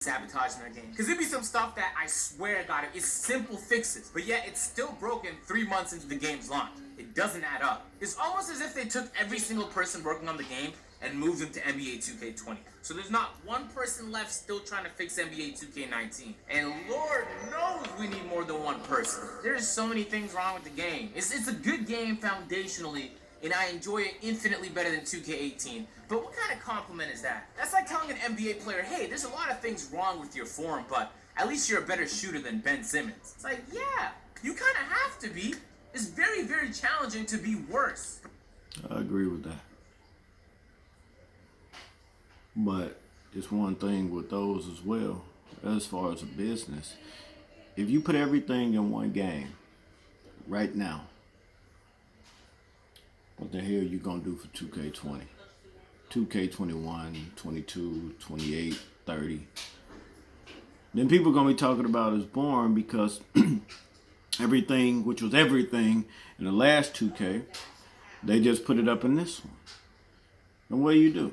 sabotaging their game. Because there'd be some stuff that I swear, God, it's simple fixes, but yet it's still broken 3 months into the game's launch. It doesn't add up. It's almost as if they took every single person working on the game and moved them to NBA2K20. So there's not one person left still trying to fix NBA2K19. And Lord knows we need more than one person. There's so many things wrong with the game. It's a good game foundationally, and I enjoy it infinitely better than 2K18. But what kind of compliment is that? That's like telling an NBA player, hey, there's a lot of things wrong with your form, but at least you're a better shooter than Ben Simmons. It's like, yeah, you kind of have to be. It's very, very challenging to be worse. I agree with that. But it's one thing with those as well, as far as a business. If you put everything in one game right now, what the hell are you going to do for 2K20? 2K21, 22, 28, 30. Then people are going to be talking about it's boring because everything, which was everything in the last 2K, they just put it up in this one. And what do you do?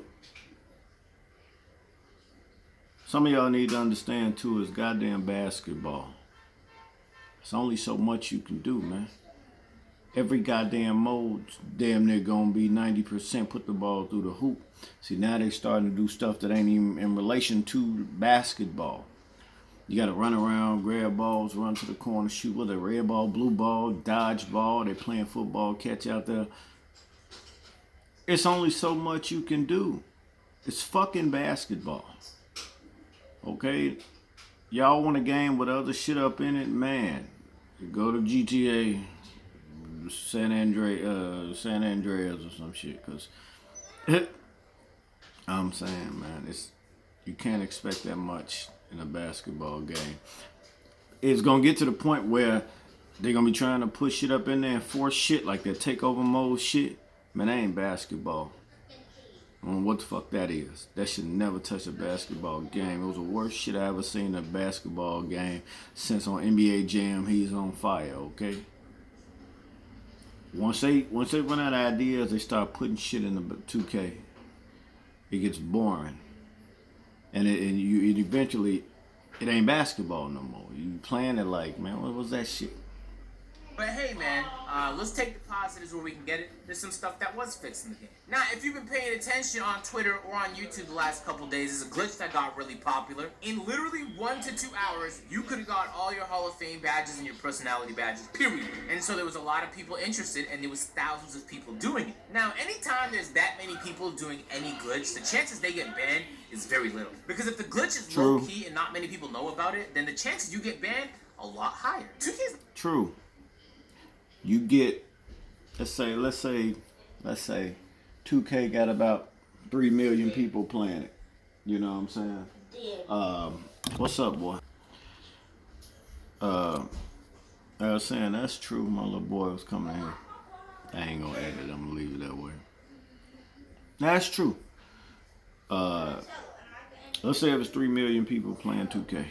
Some of y'all need to understand too is goddamn basketball. It's only so much you can do, man. Every goddamn mode damn near gonna be 90% put the ball through the hoop. See, now they starting to do stuff that ain't even in relation to basketball. You gotta run around, grab balls, run to the corner, shoot with a red ball, blue ball, dodge ball. They playing football, catch out there. It's only so much you can do. It's fucking basketball. Okay, y'all want a game with other shit up in it, man? You go to GTA, San Andreas or some shit, cause I'm saying, man, you can't expect that much in a basketball game. It's gonna get to the point where they're gonna be trying to push shit up in there and force shit like that takeover mode shit. Man, that ain't basketball. I don't know what the fuck that is. That should never touch a basketball game. It was the worst shit I ever seen in a basketball game since on NBA Jam. He's on fire, okay? Once they run out of ideas, they start putting shit in the 2K. It gets boring, and eventually it ain't basketball no more. You playing it like, man, what was that shit? But hey, man, let's take the positives where we can get it. There's some stuff that was fixed in the game. Now, if you've been paying attention on Twitter or on YouTube the last couple days, there's a glitch that got really popular. In literally 1 to 2 hours, you could have got all your Hall of Fame badges and your personality badges, period. And so there was a lot of people interested, and there was thousands of people doing it. Now, anytime there's that many people doing any glitch, the chances they get banned is very little. Because if the glitch is low-key and not many people know about it, then the chances you get banned a lot higher. 2K's True. You get, let's say 2K got about 3 million people playing it. You know what I'm saying? Yeah. What's up, boy? I was saying that's true. My little boy was coming here. I ain't gonna edit it. I'm gonna leave it that way. That's true. Let's say it was 3 million people playing 2K.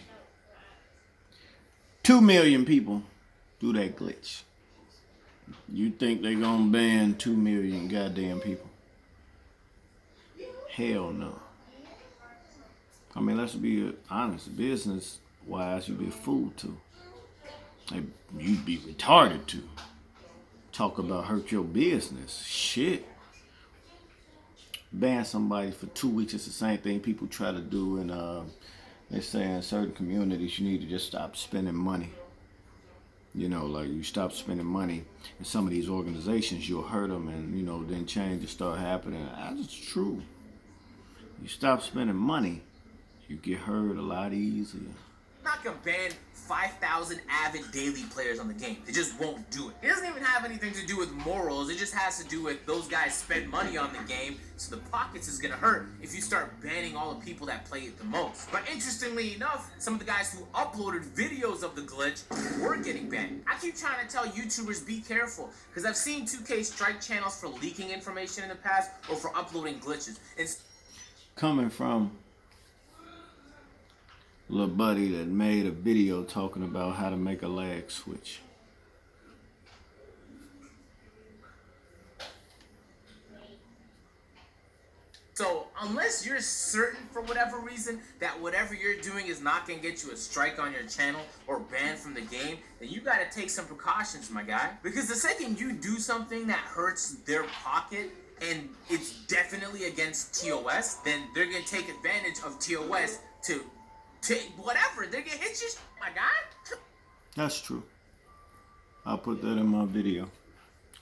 2 million people do that glitch. You think they gonna ban 2 million goddamn people? Hell no. I mean, let's be honest. Business-wise, you'd be a fool to. You'd be retarded to. Talk about hurt your business. Shit. Ban somebody for 2 weeks. It's the same thing people try to do. And they say in certain communities, you need to just stop spending money. You know, like you stop spending money in some of these organizations, you'll hurt them, and you know, then change will start happening. That's true. You stop spending money, you get hurt a lot easier. Not gonna ban 5,000 avid daily players on the game. They just won't do it. It doesn't even have anything to do with morals. It just has to do with those guys spend money on the game, so the pockets is gonna hurt if you start banning all the people that play it the most. But interestingly enough, some of the guys who uploaded videos of the glitch were getting banned. I keep trying to tell YouTubers be careful, because I've seen 2K strike channels for leaking information in the past or for uploading glitches. Coming from little buddy that made a video talking about how to make a lag switch. So unless you're certain for whatever reason that whatever you're doing is not going to get you a strike on your channel or banned from the game, then you got to take some precautions, my guy. Because the second you do something that hurts their pocket and it's definitely against TOS, then they're going to take advantage of TOS to whatever. They're going to hit you, my guy. That's true. I'll put that in my video.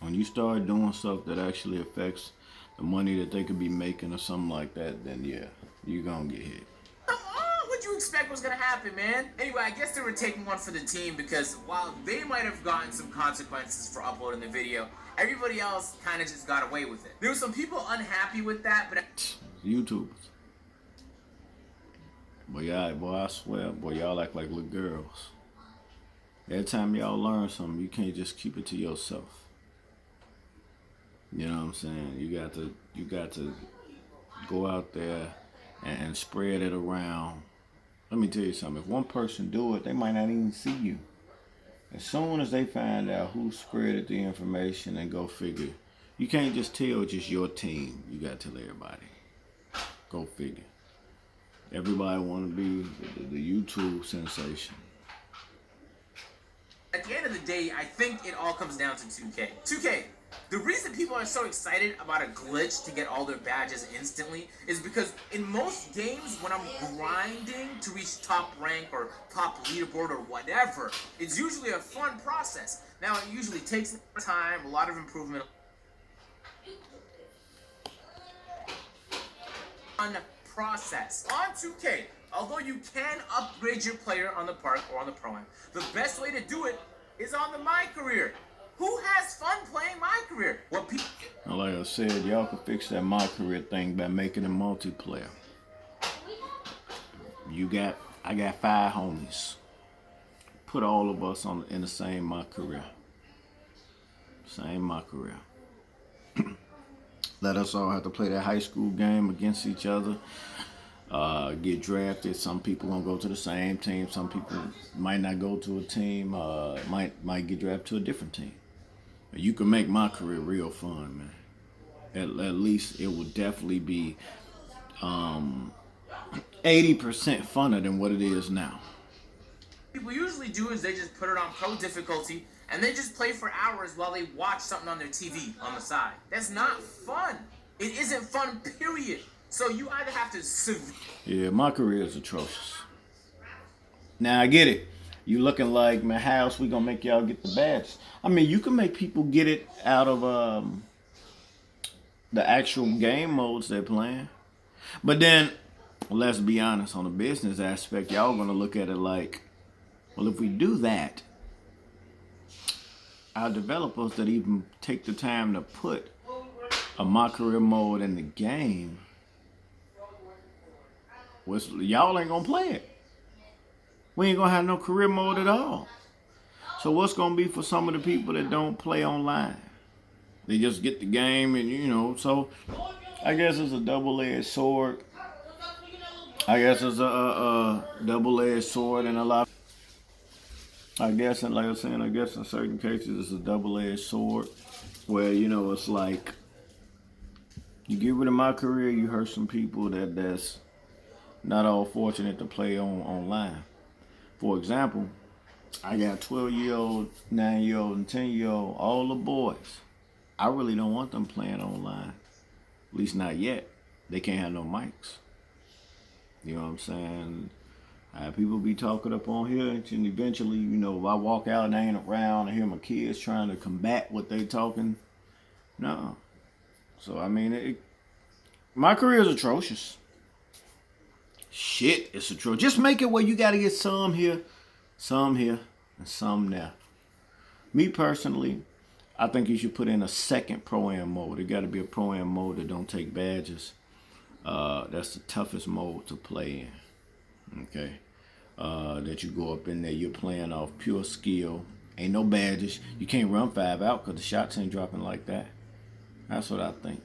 When you start doing stuff that actually affects the money that they could be making or something like that, then yeah, you're gonna get hit. What'd you expect was gonna happen, man? Anyway, I guess they were taking one for the team because while they might have gotten some consequences for uploading the video, everybody else kind of just got away with it. There were some people unhappy with that, but YouTubers. Boy, I swear, boy, y'all act like little girls. Every time y'all learn something, you can't just keep it to yourself. You know what I'm saying? You got to go out there and spread it around. Let me tell you something. If one person do it, they might not even see you. As soon as they find out who spreaded the information, and go figure. You can't just tell just your team. You got to tell everybody. Go figure. Everybody want to be the YouTube sensation. at the end of the day, I think it all comes down to 2K. 2K, the reason people are so excited about a glitch to get all their badges instantly is because in most games, when I'm grinding to reach top rank or top leaderboard or whatever, it's usually a fun process. Now, it usually takes time, a lot of improvement. Fun process. On 2K, although you can upgrade your player on the park or on the pro-am, the best way to do it is on the My Career. Who has fun playing My Career? What people? Like I said, y'all can fix that My Career thing by making it multiplayer. I got 5 homies. Put all of us in the same My Career. Same My Career. Let us all have to play that high school game against each other. Get drafted. Some people gonna go to the same team. Some people might not go to a team. Might get drafted to a different team. You can make My Career real fun, man. At least it will definitely be 80% funner than what it is now. People usually do is they just put it on pro difficulty and they just play for hours while they watch something on their TV on the side. That's not fun. It isn't fun, period. So you either have to... Yeah, My Career is atrocious. Now, I get it. You looking like, man, how else we gonna make y'all get the badge? I mean, you can make people get it out of the actual game modes they're playing. But then, let's be honest, on the business aspect, y'all gonna look at it like, well, if we do that, our developers that even take the time to put a My Career mode in the game, y'all ain't gonna play it. We ain't gonna have no career mode at all. So what's gonna be for some of the people that don't play online? They just get the game and so I guess it's a double-edged sword. I guess it's a double-edged sword and a lot. I guess, and like I was saying, I guess in certain cases it's a double-edged sword where, it's like you get rid of My Career, you hurt some people that's not all fortunate to play online. For example, I got 12-year-old, 9-year-old, and 10-year-old, all the boys. I really don't want them playing online. At least not yet. They can't have no mics. You know what I'm saying? People be talking up on here, and eventually, if I walk out and I ain't around, I hear my kids trying to combat what they talking. No. So, I mean, My Career is atrocious. Shit, it's atrocious. Just make it where you got to get some here, and some there. Me personally, I think you should put in a second Pro-Am mode. It got to be a Pro-Am mode that don't take badges. That's the toughest mode to play in. Okay? That you go up in there, you're playing off pure skill. Ain't no badges. You can't run 5 out because the shots ain't dropping like that. That's what I think.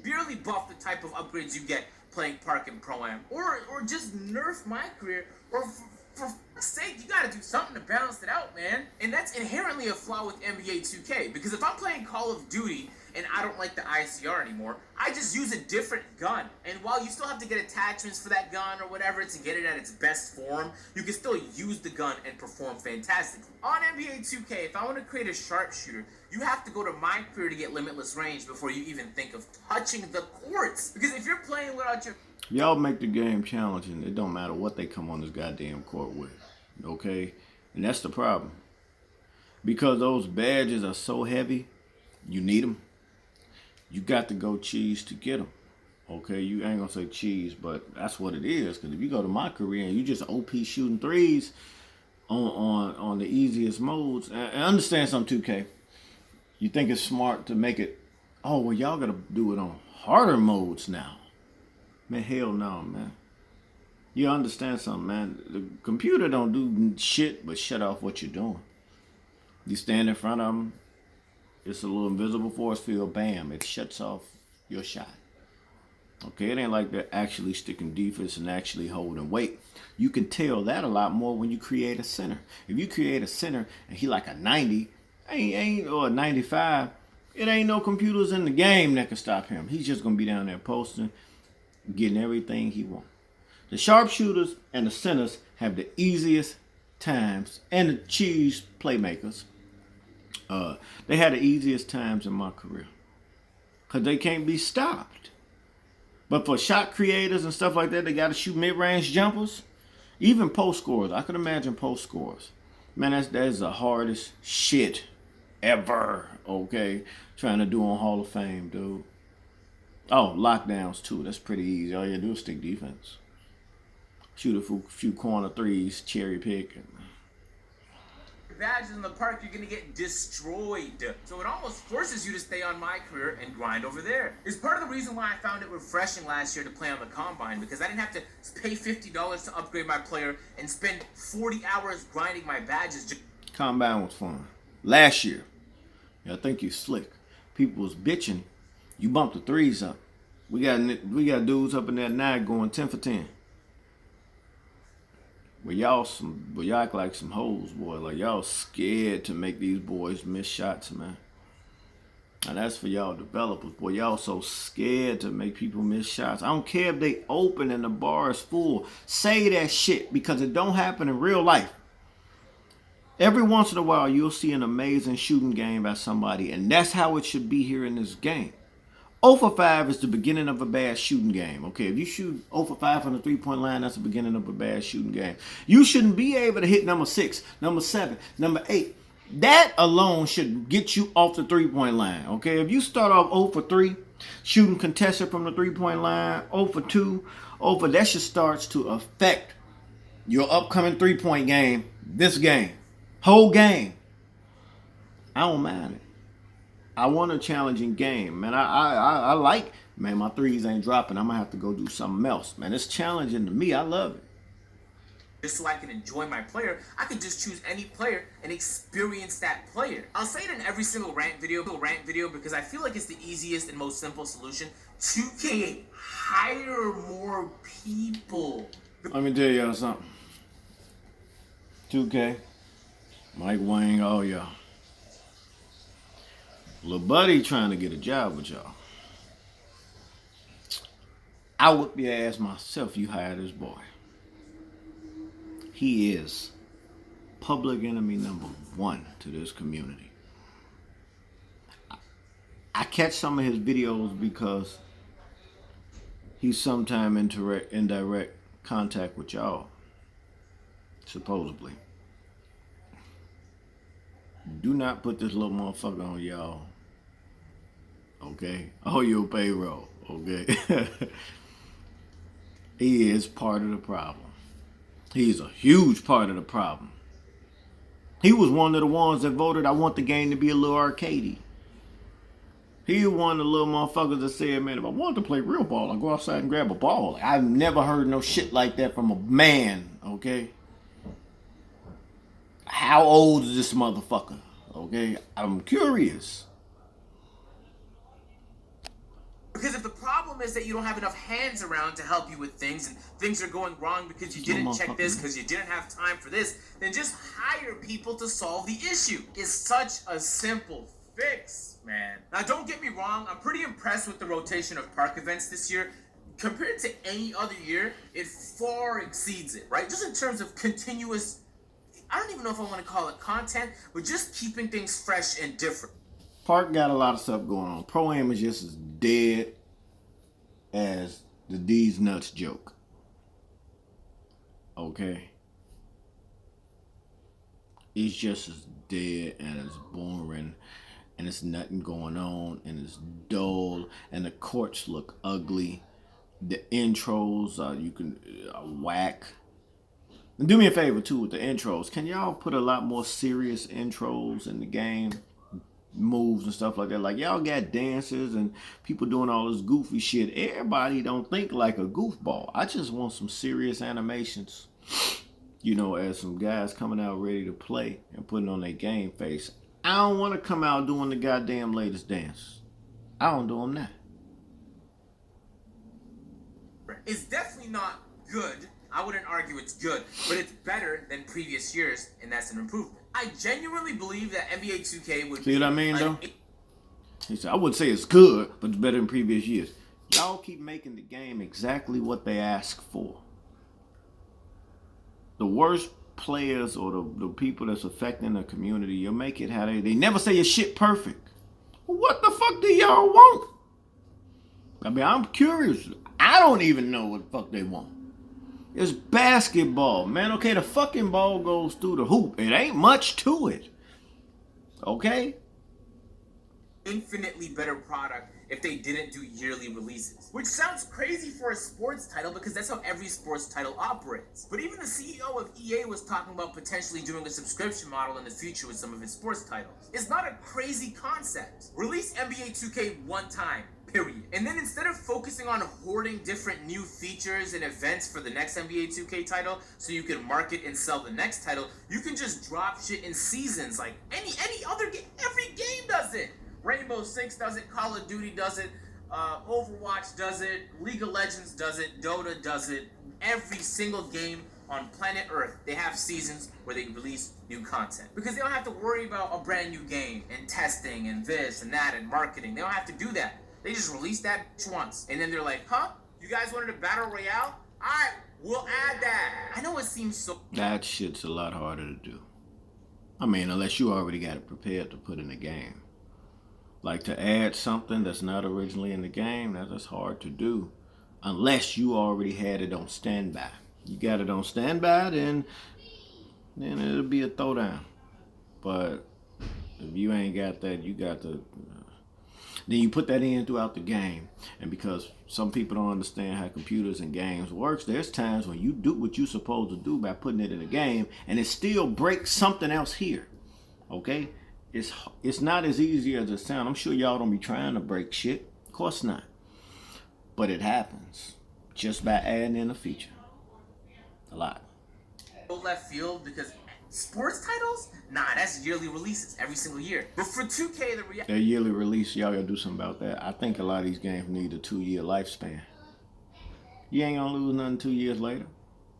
Barely buff the type of upgrades you get playing Park and Pro-Am. Or just nerf My Career. Or for fuck's sake, you gotta do something to balance it out, man. And that's inherently a flaw with NBA 2K. Because if I'm playing Call of Duty and I don't like the ICR anymore, I just use a different gun. And while you still have to get attachments for that gun or whatever to get it at its best form, you can still use the gun and perform fantastically. On NBA 2K, if I want to create a sharpshooter, you have to go to my career to get limitless range before you even think of touching the courts. Because if you're playing without your... Y'all make the game challenging. It don't matter what they come on this goddamn court with. Okay? And that's the problem. Because those badges are so heavy, you need them. You got to go cheese to get them. Okay? You ain't gonna say cheese, but that's what it is. Because if you go to my career and you just OP shooting threes on the easiest modes, and understand something, 2K. You think it's smart to make it, oh, well, y'all got to do it on harder modes now. Man, hell no, man. You understand something, man. The computer don't do shit but shut off what you're doing. You stand in front of them, it's a little invisible force field, bam, it shuts off your shot. Okay, it ain't like they're actually sticking defense and actually holding weight. You can tell that a lot more when you create a center. If you create a center and he like a 90, or a 95, it ain't no computers in the game that can stop him. He's just gonna be down there posting, getting everything he wants. The sharpshooters and the centers have the easiest times, and the cheese playmakers. They had the easiest times in my career because they can't be stopped. But for shot creators and stuff like that, they got to shoot mid-range jumpers. Even post scorers, I can imagine post scorers. Man, that's the hardest shit ever. Okay, trying to do on Hall of Fame, dude. Oh, lockdowns too. That's pretty easy. All you do is stick defense. Shoot a few corner threes, cherry pick. Badges in the park, you're gonna get destroyed. So it almost forces you to stay on my career and grind over there. It's part of the reason why I found it refreshing last year to play on the Combine, because I didn't have to pay $50 to upgrade my player and spend 40 hours grinding my badges. Combine was fun. Last year, I think you slick. People was bitching. You bumped the threes up. We got dudes up in that night going 10 for 10. But y'all act like some hoes, boy. Like y'all scared to make these boys miss shots, man. And that's for y'all developers, boy. Y'all so scared to make people miss shots. I don't care if they open and the bar is full. Say that shit, because it don't happen in real life. Every once in a while, you'll see an amazing shooting game by somebody, and that's how it should be here in this game. 0 for 5 is the beginning of a bad shooting game. Okay, if you shoot 0 for 5 from the three-point line, that's the beginning of a bad shooting game. You shouldn't be able to hit number 6, number 7, number 8. That alone should get you off the three-point line. Okay, if you start off 0 for 3, shooting contested from the three-point line, 0 for 2, 0 for that just starts to affect your upcoming three-point game, this game, whole game. I don't mind it. I want a challenging game, man. I like, man, my threes ain't dropping. I'm going to have to go do something else, man. It's challenging to me. I love it. Just so I can enjoy my player, I can just choose any player and experience that player. I'll say it in every single rant video because I feel like it's the easiest and most simple solution. 2K, hire more people. Let me tell y'all something. 2K, Mike Wang, all y'all. Lil Buddy trying to get a job with y'all. I whip your ass myself, you hire this boy. He is public enemy number 1 to this community. I catch some of his videos because he's sometime in direct contact with y'all, supposedly. Do not put this little motherfucker on y'all. Okay? On your payroll. Okay? He is part of the problem. He's a huge part of the problem. He was one of the ones that voted, I want the game to be a little arcadey. He was one of the little motherfuckers that said, man, if I want to play real ball, I'll go outside and grab a ball. I've never heard no shit like that from a man, okay? How old is this motherfucker? Okay, I'm curious. Because if the problem is that you don't have enough hands around to help you with things, and things are going wrong because you didn't check this, because you didn't have time for this, then just hire people to solve the issue. It's such a simple fix, man. Now, don't get me wrong. I'm pretty impressed with the rotation of park events this year. Compared to any other year, it far exceeds it, right? Just in terms of continuous, I don't even know if I want to call it content, but just keeping things fresh and different. Park got a lot of stuff going on. Pro-Am is just as dead as the D's Nuts joke. Okay? It's just as dead and as boring, and it's nothing going on, and it's dull, and the courts look ugly. The intros, you can whack. And do me a favor too with the intros. Can y'all put a lot more serious intros in the game? Moves and stuff like that. Like, y'all got dances and people doing all this goofy shit. Everybody don't think like a goofball. I just want some serious animations. You know, as some guys coming out ready to play and putting on their game face. I don't want to come out doing the goddamn latest dance. I don't do them that. It's definitely not good. I wouldn't argue it's good, but it's better than previous years, and that's an improvement. I genuinely believe that NBA 2K would See be what I mean, though? He said, I wouldn't say it's good, but it's better than previous years. Y'all keep making the game exactly what they ask for. The worst players or the people that's affecting the community, you'll make it how they never say your shit perfect. What the fuck do y'all want? I mean, I'm curious. I don't even know what the fuck they want. It's basketball, man. Okay, the fucking ball goes through the hoop. It ain't much to it. Okay? Infinitely better product if they didn't do yearly releases. Which sounds crazy for a sports title because that's how every sports title operates. But even the CEO of EA was talking about potentially doing a subscription model in the future with some of its sports titles. It's not a crazy concept. Release NBA 2K one time. Period. And then instead of focusing on hoarding different new features and events for the next NBA 2K title so you can market and sell the next title, you can just drop shit in seasons like any other game. Every game does it. Rainbow Six does it, Call of Duty does it, Overwatch does it, League of Legends does it, Dota does it. Every single game on planet Earth, they have seasons where they release new content. Because they don't have to worry about a brand new game and testing and this and that and marketing. They don't have to do that. They just release that once. And then they're like, huh? You guys wanted a battle royale? Alright, we'll add that. I know it seems so... That shit's a lot harder to do. I mean, unless you already got it prepared to put in the game. Like, to add something that's not originally in the game, that's hard to do. Unless you already had it on standby. You got it on standby, then it'll be a throwdown. But if you ain't got that, you got to... Then you put that in throughout the game. And because some people don't understand how computers and games works, there's times when you do what you're supposed to do by putting it in a game, and it still breaks something else here. Okay? It's not as easy as it sounds. I'm sure y'all don't be trying to break shit. Of course not. But it happens just by adding in a feature. A lot. Left field because sports titles? Nah, that's yearly releases every single year. But for 2K, their yearly release, y'all gotta do something about that. I think a lot of these games need a 2-year lifespan. You ain't gonna lose nothing 2 years later.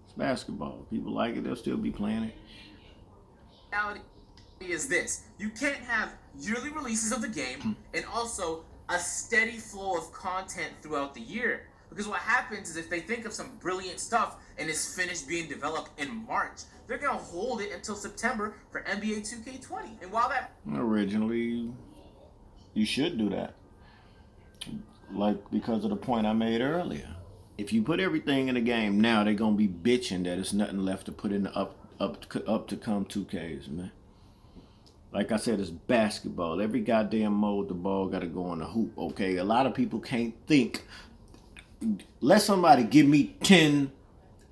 It's basketball. People like it, they'll still be playing it. Reality is this. You can't have yearly releases of the game and also a steady flow of content throughout the year. Because what happens is if they think of some brilliant stuff and it's finished being developed in March, they're going to hold it until September for NBA 2K20. And while that... Originally, you should do that. Like, because of the point I made earlier. If you put everything in the game now, they're going to be bitching that there's nothing left to put in the up to come 2Ks, man. Like I said, it's basketball. Every goddamn mode, the ball got to go in the hoop, okay? A lot of people can't think. Let somebody give me 10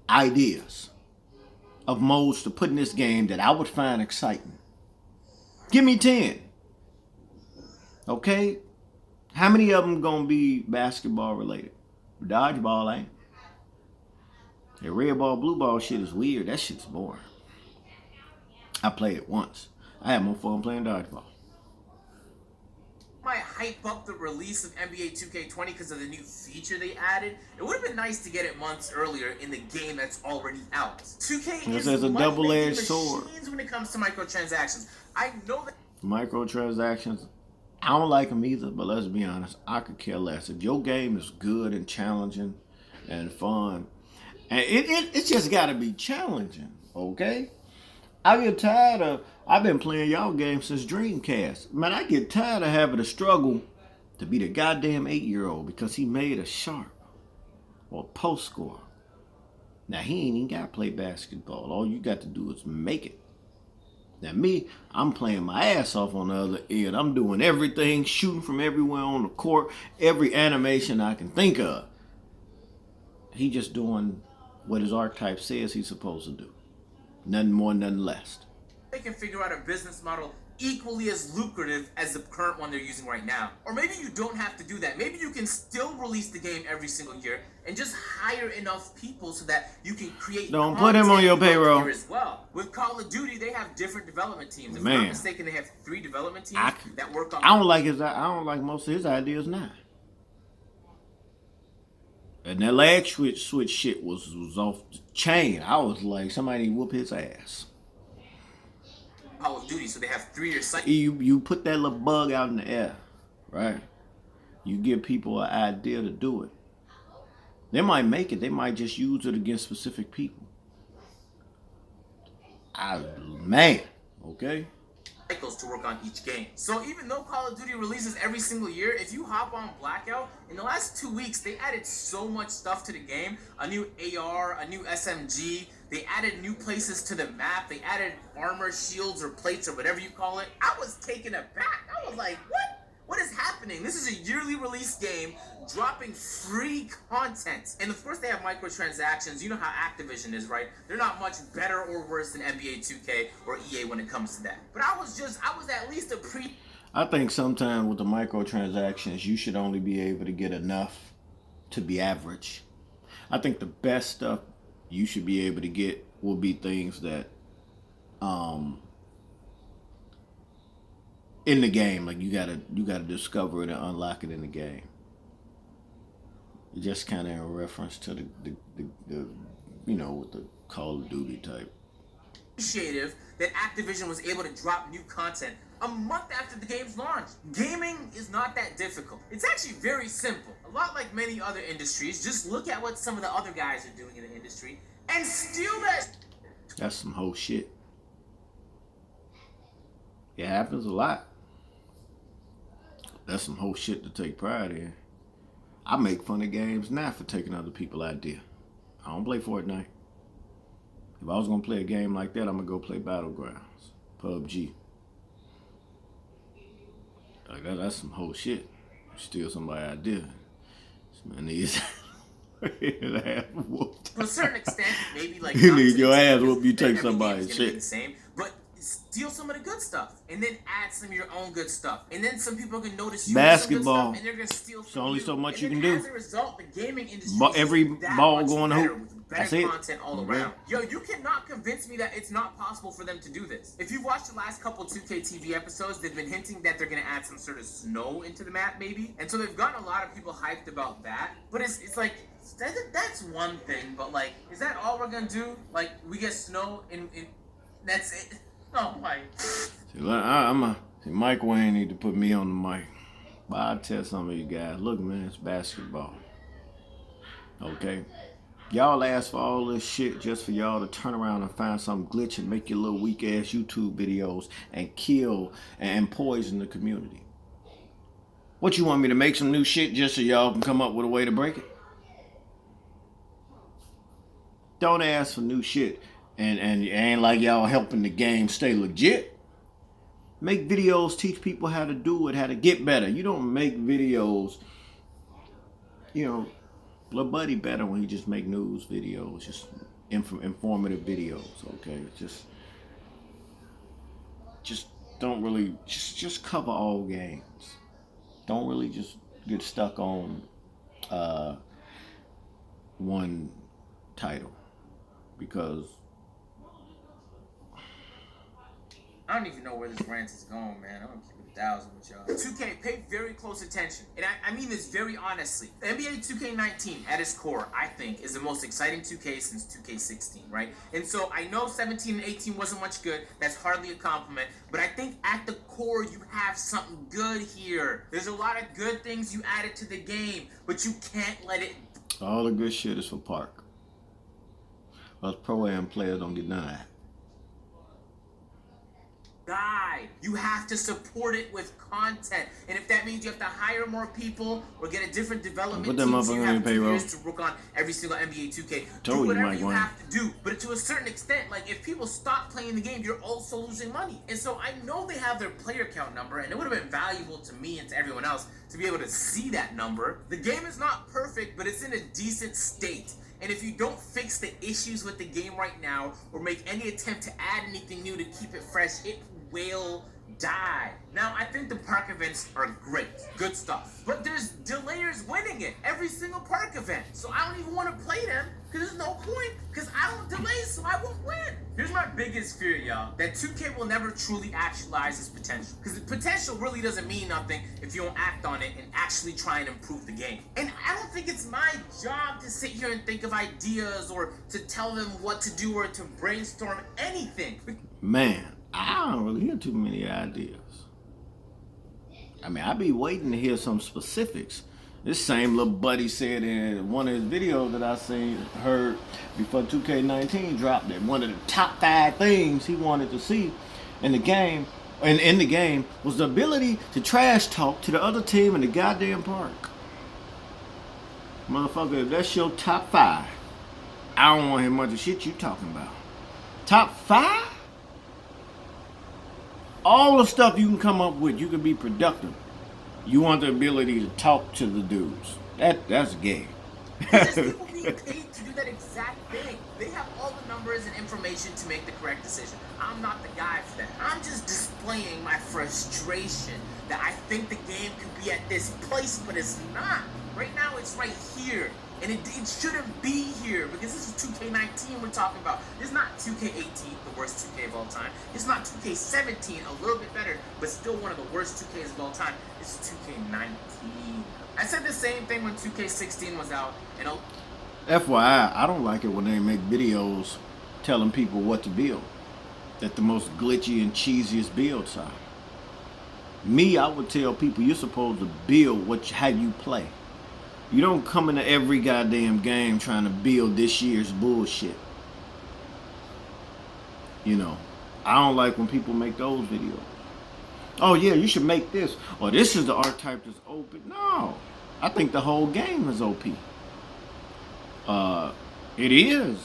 ideas of modes to put in this game that I would find exciting. Give me 10. Okay? How many of them gonna be basketball related? Dodgeball ain't. The red ball, blue ball shit is weird. That shit's boring. I played it once. I had more fun playing dodgeball. Might hype up the release of NBA 2K20 because of the new feature they added. It would have been nice to get it months earlier in the game that's already out. 2K is a double-edged sword when it comes to microtransactions. I know that microtransactions I don't like them either, but let's be honest, I could care less. If your game is good and challenging and fun, and it just got to be challenging, okay? I get tired of, I've been playing y'all games since Dreamcast. Man, I get tired of having to struggle to be the goddamn 8-year-old because he made a sharp or post score. Now, he ain't even got to play basketball. All you got to do is make it. Now, me, I'm playing my ass off on the other end. I'm doing everything, shooting from everywhere on the court, every animation I can think of. He just doing what his archetype says he's supposed to do. Nothing more, nothing less. They can figure out a business model equally as lucrative as the current one they're using right now. Or maybe you don't have to do that. Maybe you can still release the game every single year and just hire enough people so that you can create. Don't put him on your payroll. As well. With Call of Duty, they have different development teams. If Man, I'm not mistaken, they have 3 development teams that work on. I don't like most of his ideas now. And that lag switch shit was off the chain. I was like, somebody whoop his ass. Call of Duty, so they have 3-year cycles. You put that little bug out in the air, right? You give people an idea to do it. They might make it. They might just use it against specific people. Man, okay? Cycles to work on each game. So even though Call of Duty releases every single year, if you hop on Blackout, in the last 2 weeks, they added so much stuff to the game. A new AR, a new SMG. They added new places to the map. They added armor, shields, or plates, or whatever you call it. I was taken aback. I was like, what? What is happening? This is a yearly release game dropping free content. And of course they have microtransactions. You know how Activision is, right? They're not much better or worse than NBA2K or EA when it comes to that. But I was at least I think sometimes with the microtransactions, you should only be able to get enough to be average. I think the best stuff you should be able to get will be things that in the game, like you gotta discover it and unlock it in the game. Just kind of in reference to the with the Call of Duty type. Appreciative that Activision was able to drop new content a month after the game's launch. Gaming is not that difficult. It's actually very simple. A lot like many other industries. Just look at what some of the other guys are doing in the industry and steal that. That's some whole shit. It happens a lot. That's some whole shit to take pride in. I make fun of games now for taking other people's idea. I don't play Fortnite. If I was gonna play a game like that, I'm gonna go play Battlegrounds, PUBG. Like that's some whole shit. Steal somebody's idea. This man needs ass whooped. To a certain extent, maybe like you need your ass whooped. You take somebody's shit. The same, but steal some of the good stuff and then add some of your own good stuff, and then some people can notice you basketball and they're gonna steal from only you. so much and you then can do. As a result, the gaming industry every ball going to better, hoop. with better That's it. Content all around. Yo, you cannot convince me that it's not possible for them to do this. If you've watched the last couple 2K TV episodes, they've been hinting that they're gonna add some sort of snow into the map, maybe, and so they've gotten a lot of people hyped about that. But it's like that's one thing, but like, is that all we're gonna do? Like, we get snow in that's it. Oh my. See, Mike Wayne need to put me on the mic. But I'll tell some of you guys, look, man, it's basketball. Okay? Y'all ask for all this shit just for y'all to turn around and find some glitch and make your little weak-ass YouTube videos and kill and poison the community. What, you want me to make some new shit just so y'all can come up with a way to break it? Don't ask for new shit. And it ain't like y'all helping the game stay legit. Make videos, teach people how to do it, how to get better. You don't make videos, Lil Buddy better when he just make news videos, just informative videos, okay? Just don't really, just cover all games. Don't really just get stuck on one title, because I don't even know where this rant is going, man. I'm gonna keep it 1,000 with y'all. 2K, pay very close attention. And I mean this very honestly. NBA 2K19, at its core, I think, is the most exciting 2K since 2K16, right? And so I know 17 and 18 wasn't much good. That's hardly a compliment. But I think at the core, you have something good here. There's a lot of good things you added to the game, but you can't let it... All the good shit is for Park. Us pro-am players don't get none of that. Die. You have to support it with content, and if that means you have to hire more people or get a different development team, so you have 2 years to work on every single NBA 2K. Do whatever you have to do, but to a certain extent, like if people stop playing the game, you're also losing money. And so I know they have their player count number, and it would have been valuable to me and to everyone else to be able to see that number. The game is not perfect, but it's in a decent state. And if you don't fix the issues with the game right now or make any attempt to add anything new to keep it fresh, it will die. Now, I think the park events are great. Good stuff. But there's delayers winning it every single park event. So I don't even want to play them because there's no point because I don't delay, so I won't win. Here's my biggest fear, y'all. That 2K will never truly actualize its potential. Because the potential really doesn't mean nothing if you don't act on it and actually try and improve the game. And I don't think it's my job to sit here and think of ideas or to tell them what to do or to brainstorm anything. Man, I don't really hear too many ideas. I mean, I be waiting to hear some specifics. This same little buddy said in one of his videos that I heard before 2K19 dropped that one of the top 5 things he wanted to see in the game, and in the game, was the ability to trash talk to the other team in the goddamn park. Motherfucker, if that's your top 5, I don't want to hear much of shit you talking about. Top 5? All the stuff you can come up with, you can be productive. You want the ability to talk to the dudes. That's gay. There's people being paid to do that exact thing. They have all the numbers and information to make the correct decision. I'm not the guy for that. I'm just displaying my frustration that I think the game could be at this place, but it's not. Right now, it's right here. And it shouldn't be here because this is 2K19 we're talking about. It's not 2K18, the worst 2K of all time. It's not 2K17, a little bit better, but still one of the worst 2Ks of all time. It's 2K19. I said the same thing when 2K16 was out. And FYI, I don't like it when they make videos telling people what to build. That the most glitchy and cheesiest builds are. Me, I would tell people you're supposed to build how you play. You don't come into every goddamn game trying to build this year's bullshit. You know, I don't like when people make those videos. Oh yeah, you should make this. Or this is the archetype that's OP. No, I think the whole game is OP. It is.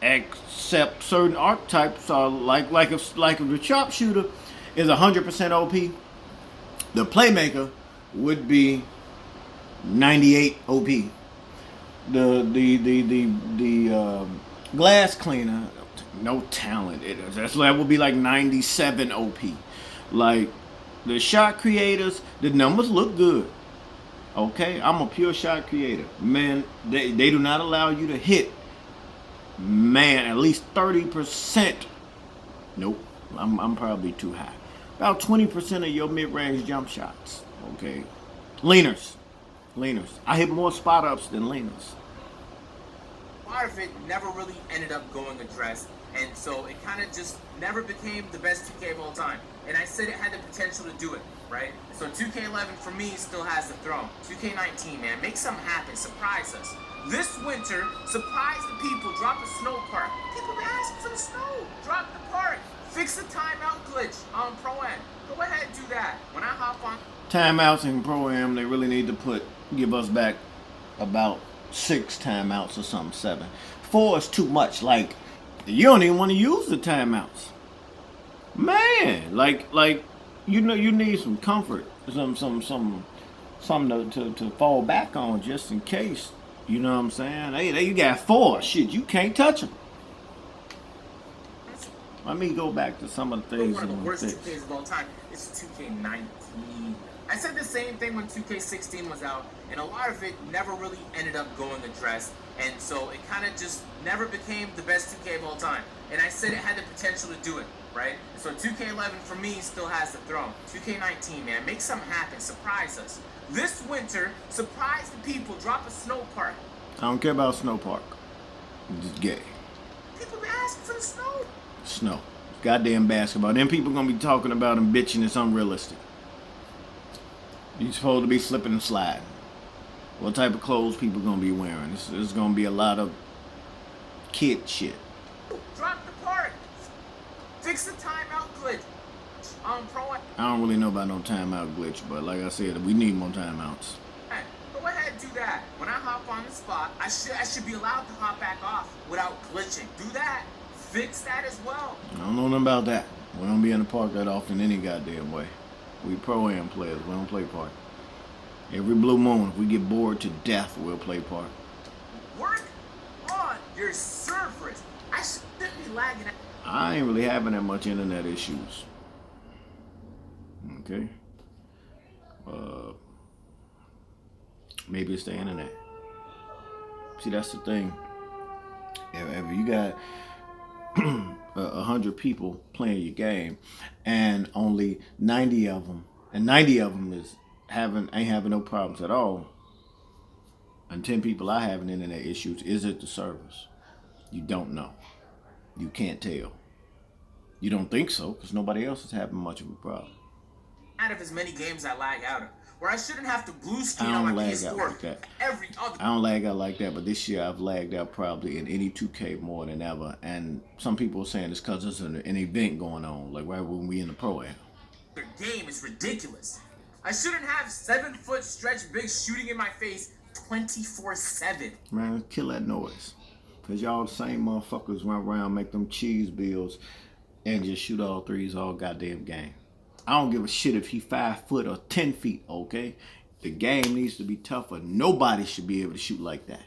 Except certain archetypes are like if the sharpshooter is 100% OP, the playmaker would be 98 OP. The glass cleaner, no talent. That would be like 97 OP. Like the shot creators, the numbers look good. Okay, I'm a pure shot creator. Man, they do not allow you to hit, man, at least 30%. Nope, I'm probably too high. About 20% of your mid-range jump shots. Okay, leaners. I hit more spot ups than leaners. Part of it never really ended up going addressed, and so it kind of just never became the best 2K of all time. And I said it had the potential to do it, right? So 2K11 for me still has the throne. 2K19, man, make something happen, surprise us. This winter, surprise the people, drop a snow park. People been asking for the snow. Drop the park. Fix the timeout glitch on Pro-Am. Go ahead and do that. When I hop on timeouts in Pro-Am, they really need to give us back about 6 timeouts or something, 7. 4 is too much. Like, you don't even want to use the timeouts. Man, like you know, you need some comfort, something to fall back on just in case. You know what I'm saying? Hey, you got 4. Shit, you can't touch them. Let me go back to some of the things. One of the worst 2Ks of all time is 2K19. I said the same thing when 2K16 was out, and a lot of it never really ended up going addressed. And so it kind of just never became the best 2K of all time. And I said it had the potential to do it, right? So 2K11 for me still has the throne. 2K19, man, make something happen, surprise us. This winter, surprise the people, drop a snow park. I don't care about snow park. I'm just gay. People been asking for the snow. Snow. Goddamn basketball. Then people gonna be talking about and bitching it's unrealistic. You supposed to be slipping and sliding. What type of clothes people gonna be wearing? This gonna be a lot of kid shit. Drop the park. Fix the timeout glitch. I don't really know about no timeout glitch, but like I said, we need more timeouts. Hey, go ahead and do that. When I hop on the spot, I should be allowed to hop back off without glitching. Do that. Fix that as well. I don't know nothing about that. We don't be in the park that often any goddamn way. We pro-am players. We don't play park. Every blue moon, if we get bored to death, we'll play park. Work on your servers. I shouldn't be lagging. I ain't really having that much internet issues. Okay. Maybe it's the internet. See, that's the thing. If you got 100 people playing your game, and only 90 of them is ain't having no problems at all, and 10 people are having internet issues, is it the servers? You don't know. You can't tell. You don't think so, because nobody else is having much of a problem. Out of as many games I lag out of, where I shouldn't have to blue screen on my PS4 like every other. I don't lag out like that, but this year I've lagged out probably in any 2K more than ever. And some people are saying it's because there's an event going on, like right when we in the pro-am. Their game is ridiculous. I shouldn't have 7-foot stretch big shooting in my face 24/7. Man, kill that noise. Because y'all the same motherfuckers run around, make them cheese bills, and just shoot all threes all goddamn game. I don't give a shit if he 5 foot or 10 feet, okay? The game needs to be tougher. Nobody should be able to shoot like that.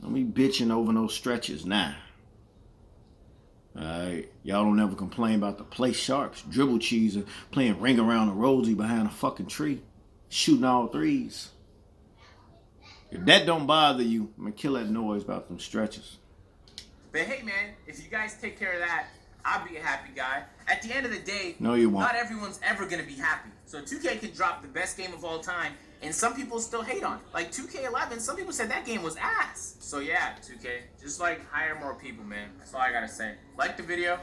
Don't be bitching over no stretches now. Alright, y'all don't ever complain about the play sharps, dribble cheese, and playing ring around the rosy behind a fucking tree, shooting all threes. If that don't bother you, I'm gonna kill that noise about them stretches. But hey, man, if you guys take care of that, I'll be a happy guy. At the end of the day, no, you won't. Not everyone's ever going to be happy. So 2K can drop the best game of all time, and some people still hate on it. Like 2K11, some people said that game was ass. So yeah, 2K, just like hire more people, man. That's all I got to say. Like the video.